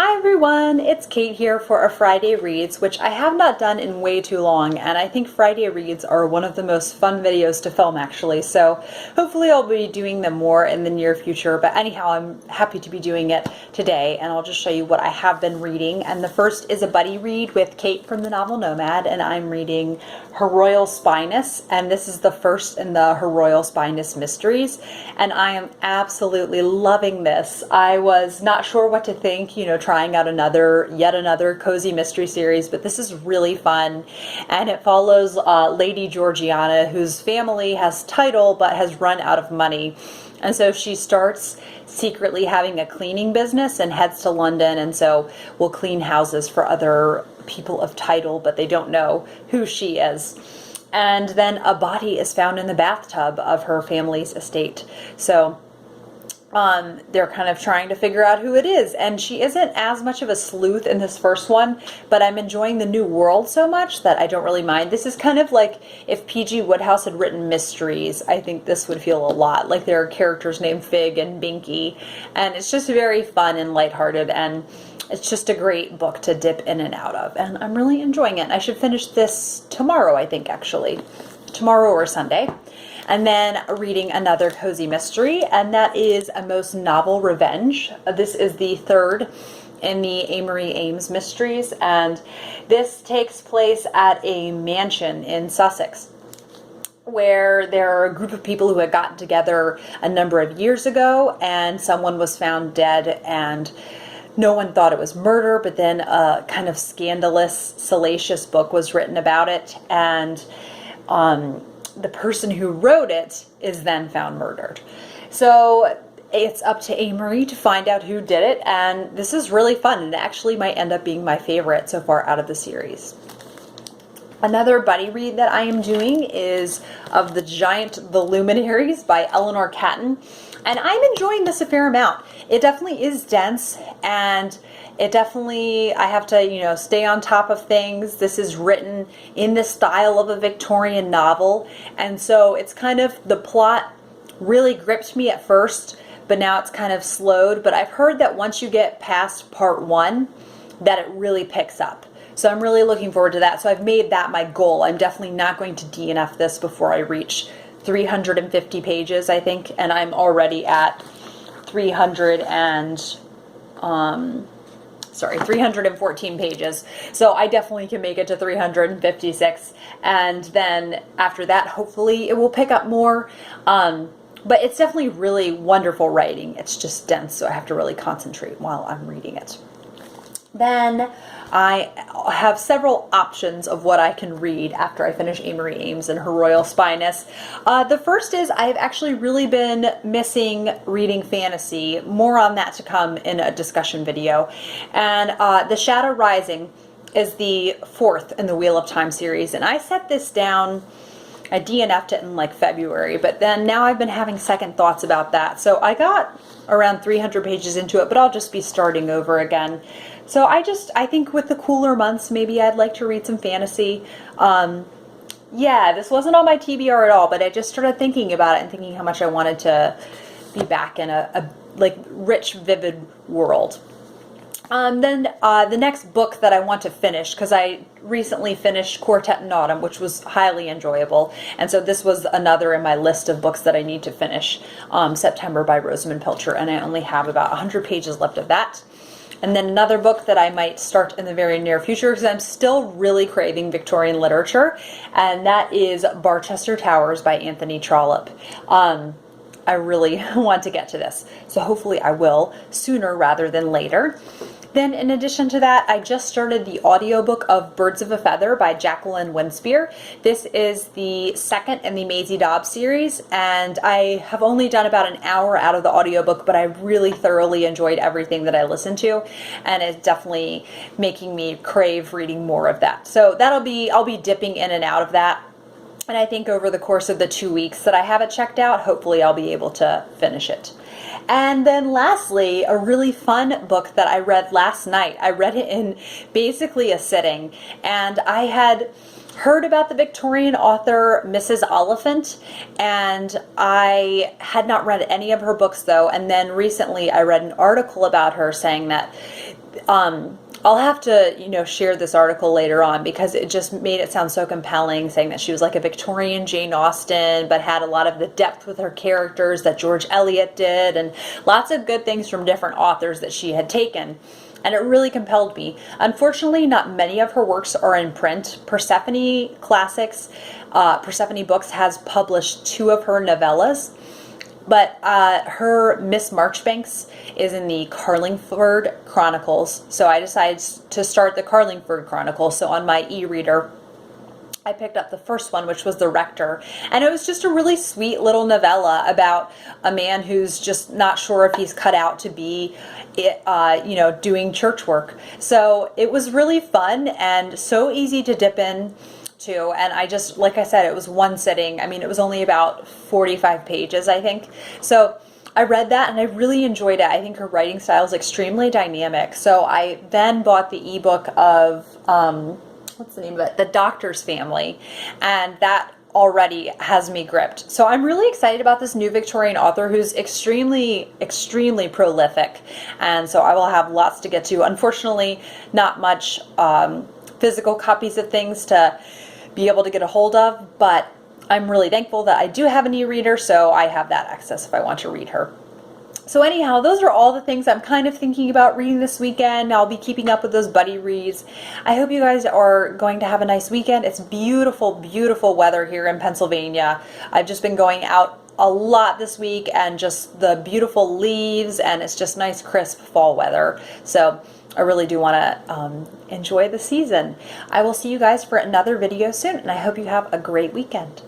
Hi everyone, it's Kate here for a Friday Reads, which I have not done in way too long, and I think Friday Reads are one of the most fun videos to film actually, so hopefully I'll be doing them more in the near future, but anyhow I'm happy to be doing it today, and I'll just show you what I have been reading. And the first is a buddy read with Kate from the novel Nomad, and I'm reading Her Royal Spyness, and this is the first in the Her Royal Spyness mysteries, and I am absolutely loving this. I was not sure what to think, trying out yet another cozy mystery series, but this is really fun, and it follows Lady Georgiana, whose family has title but has run out of money, and so she starts secretly having a cleaning business and heads to London, and so will clean houses for other people of title, but they don't know who she is. And then a body is found in the bathtub of her family's estate, so they're kind of trying to figure out who it is, and she isn't as much of a sleuth in this first one, but I'm enjoying the new world so much that I don't really mind. This is kind of like if P.G. Wodehouse had written mysteries. I think this would feel a lot like there are characters named Fig and Binky, and it's just very fun and lighthearted, and it's just a great book to dip in and out of, and I'm really enjoying it. I should finish this tomorrow, I think, actually. Tomorrow or Sunday. And then reading another cozy mystery, and that is A Most Novel Revenge. This is the third in the Amory Ames mysteries, and this takes place at a mansion in Sussex, where there are a group of people who had gotten together a number of years ago, and someone was found dead, and no one thought it was murder, but then a kind of scandalous, salacious book was written about it, and the person who wrote it is then found murdered. So it's up to Amory to find out who did it, and this is really fun, and it actually might end up being my favorite so far out of the series. Another buddy read that I am doing is Of the Giant the Luminaries by Eleanor Catton, and I'm enjoying this a fair amount. It definitely is dense, and it definitely, I have to, stay on top of things. This is written in the style of a Victorian novel, and so it's kind of, the plot really gripped me at first, but now it's kind of slowed. But I've heard that once you get past part one, that it really picks up. So I'm really looking forward to that. So I've made that my goal. I'm definitely not going to DNF this before I reach 350 pages, I think, and I'm already at 314 pages. So I definitely can make it to 356, and then after that, hopefully it will pick up more. But it's definitely really wonderful writing. It's just dense, so I have to really concentrate while I'm reading it. Then I have several options of what I can read after I finish Amory Ames and Her Royal Spyness. The first is I've actually really been missing reading fantasy. More on that to come in a discussion video. And The Shadow Rising is the fourth in the Wheel of Time series, and I set this down, I DNF'd it in like February, but then now I've been having second thoughts about that. So I got around 300 pages into it, but I'll just be starting over again. So I think with the cooler months, maybe I'd like to read some fantasy. Yeah, this wasn't on my TBR at all, but I just started thinking about it and thinking how much I wanted to be back in a like rich, vivid world. Then the next book that I want to finish, because I recently finished Quartet in Autumn, which was highly enjoyable, and so this was another in my list of books that I need to finish, September by Rosamund Pilcher, and I only have about 100 pages left of that. And then another book that I might start in the very near future, because I'm still really craving Victorian literature, and that is Barchester Towers by Anthony Trollope. I really want to get to this, so hopefully I will sooner rather than later. Then in addition to that, I just started the audiobook of Birds of a Feather by Jacqueline Winspear. This is the second in the Maisie Dobbs series, and I have only done about an hour out of the audiobook, but I really thoroughly enjoyed everything that I listened to, and it's definitely making me crave reading more of that. So I'll be dipping in and out of that. And I think over the course of the 2 weeks that I have it checked out, hopefully I'll be able to finish it. And then lastly, a really fun book that I read last night. I read it in basically a sitting, and I had heard about the Victorian author Mrs. Oliphant, and I had not read any of her books though. And then recently I read an article about her saying that I'll have to, share this article later on because it just made it sound so compelling, saying that she was like a Victorian Jane Austen, but had a lot of the depth with her characters that George Eliot did, and lots of good things from different authors that she had taken. And it really compelled me. Unfortunately, not many of her works are in print. Persephone Classics, Persephone Books has published 2 of her novellas, but her Miss Marchbanks is in the Carlingford Chronicles. So I decided to start the Carlingford Chronicles. So on my e-reader, I picked up the first one, which was The Rector, and it was just a really sweet little novella about a man who's just not sure if he's cut out to be, doing church work. So it was really fun and so easy to dip in to, and I just, like I said, it was one sitting. I mean, it was only about 45 pages, I think. So I read that and I really enjoyed it. I think her writing style is extremely dynamic. So I then bought the ebook of what's the name of it? The Doctor's Family, and that already has me gripped. So I'm really excited about this new Victorian author who's extremely prolific, and so I will have lots to get to. Unfortunately, not much physical copies of things to be able to get a hold of, but I'm really thankful that I do have an e-reader, so I have that access if I want to read her. So anyhow, those are all the things I'm kind of thinking about reading this weekend. I'll be keeping up with those buddy reads. I hope you guys are going to have a nice weekend. It's beautiful, beautiful weather here in Pennsylvania. I've just been going out a lot this week, and just the beautiful leaves, and it's just nice, crisp fall weather. So I really do want to enjoy the season. I will see you guys for another video soon, and I hope you have a great weekend.